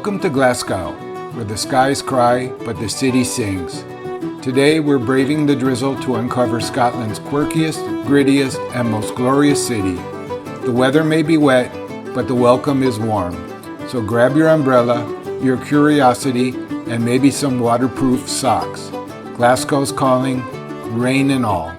Welcome to Glasgow, where the skies cry but the city sings. Today we're braving the drizzle to uncover Scotland's quirkiest, grittiest, and most glorious city. The weather may be wet, but the welcome is warm. So grab your umbrella, your curiosity, and maybe some waterproof socks. Glasgow's calling, rain and all.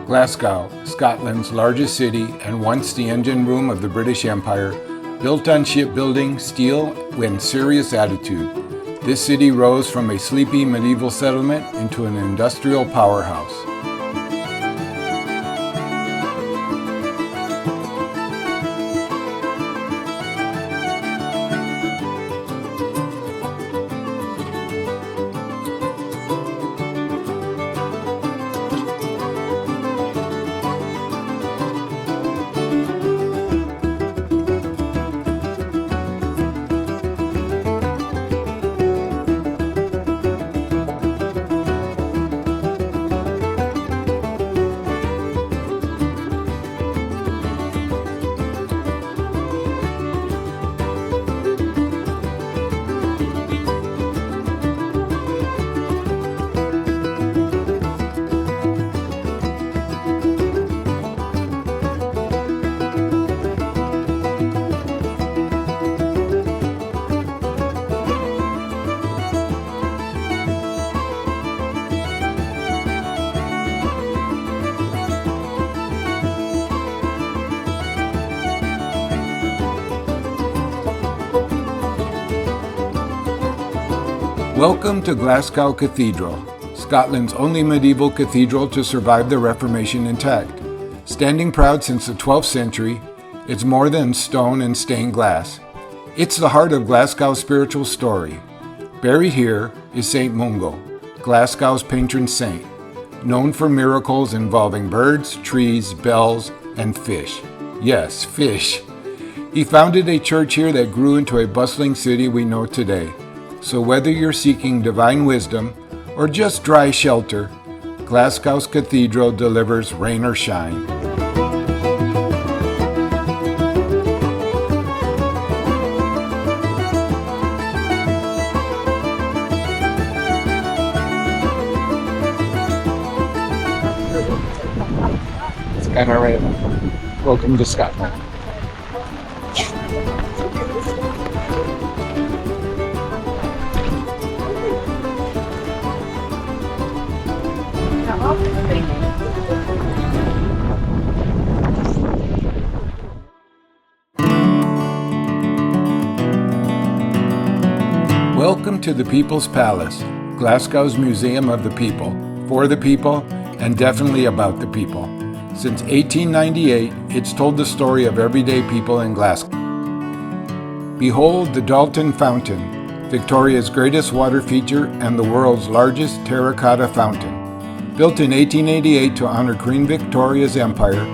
Glasgow, Scotland's largest city and once the engine room of the British Empire, built on shipbuilding, steel, and serious attitude. This city rose from a sleepy medieval settlement into an industrial powerhouse. Welcome to Glasgow Cathedral, Scotland's only medieval cathedral to survive the Reformation intact. Standing proud since the 12th century, it's more than stone and stained glass. It's the heart of Glasgow's spiritual story. Buried here is St. Mungo, Glasgow's patron saint, known for miracles involving birds, trees, bells, and fish. Yes, fish. He founded a church here that grew into a bustling city we know today. So whether you're seeking divine wisdom or just dry shelter, Glasgow's cathedral delivers rain or shine. It's kind of right. Welcome to Scotland. Welcome to the People's Palace, Glasgow's Museum of the People, for the people, and definitely about the people. Since 1898, it's told the story of everyday people in Glasgow. Behold the Doulton Fountain, Victoria's greatest water feature and the world's largest terracotta fountain. Built in 1888 to honor Queen Victoria's empire,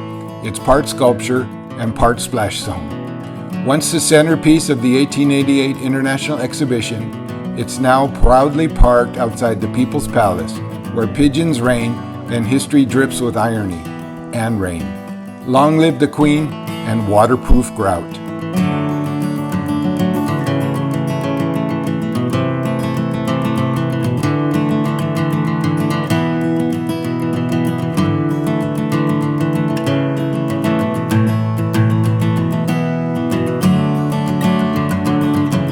it's part sculpture and part splash zone. Once the centerpiece of the 1888 International Exhibition, it's now proudly parked outside the People's Palace, where pigeons reign and history drips with irony and rain. Long live the Queen and waterproof grout.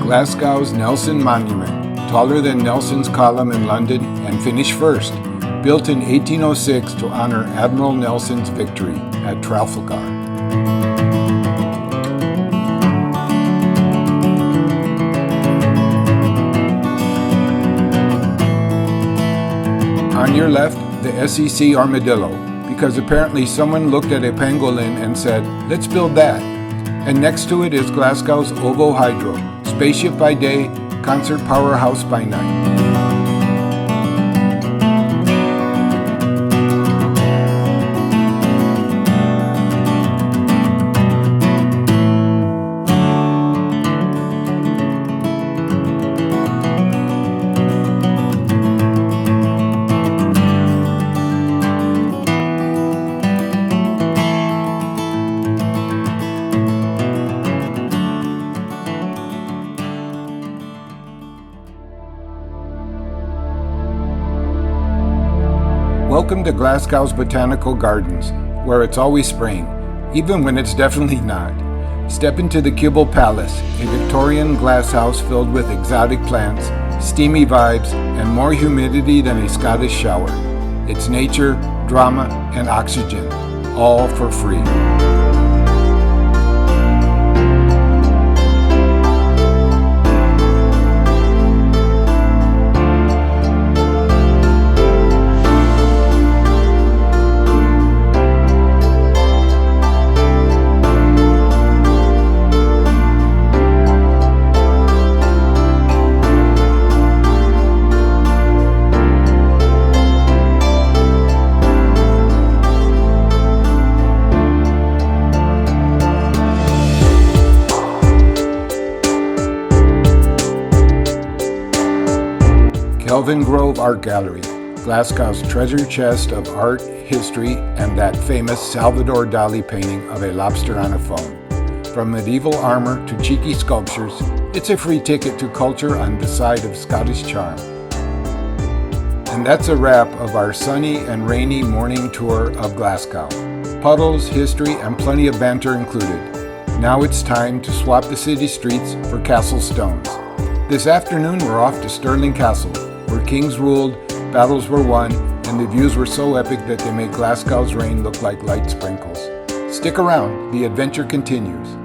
Glasgow's Nelson Monument, taller than Nelson's Column in London and finished first, built in 1806 to honor Admiral Nelson's victory at Trafalgar. On your left, the SEC Armadillo, because apparently someone looked at a pangolin and said, let's build that. And next to it is Glasgow's Ovo Hydro, spaceship by day, concert powerhouse by night. Welcome to Glasgow's Botanical Gardens, where it's always spring, even when it's definitely not. Step into the Kibble Palace, a Victorian glass house filled with exotic plants, steamy vibes, and more humidity than a Scottish shower. It's nature, drama, and oxygen, all for free. Kelvingrove Art Gallery, Glasgow's treasure chest of art, history, and that famous Salvador Dalí painting of a lobster on a phone. From medieval armor to cheeky sculptures, it's a free ticket to culture on the side of Scottish charm. And that's a wrap of our sunny and rainy morning tour of Glasgow. Puddles, history, and plenty of banter included. Now it's time to swap the city streets for castle stones. This afternoon we're off to Stirling Castle, where kings ruled, battles were won, and the views were so epic that they made Glasgow's rain look like light sprinkles. Stick around, the adventure continues.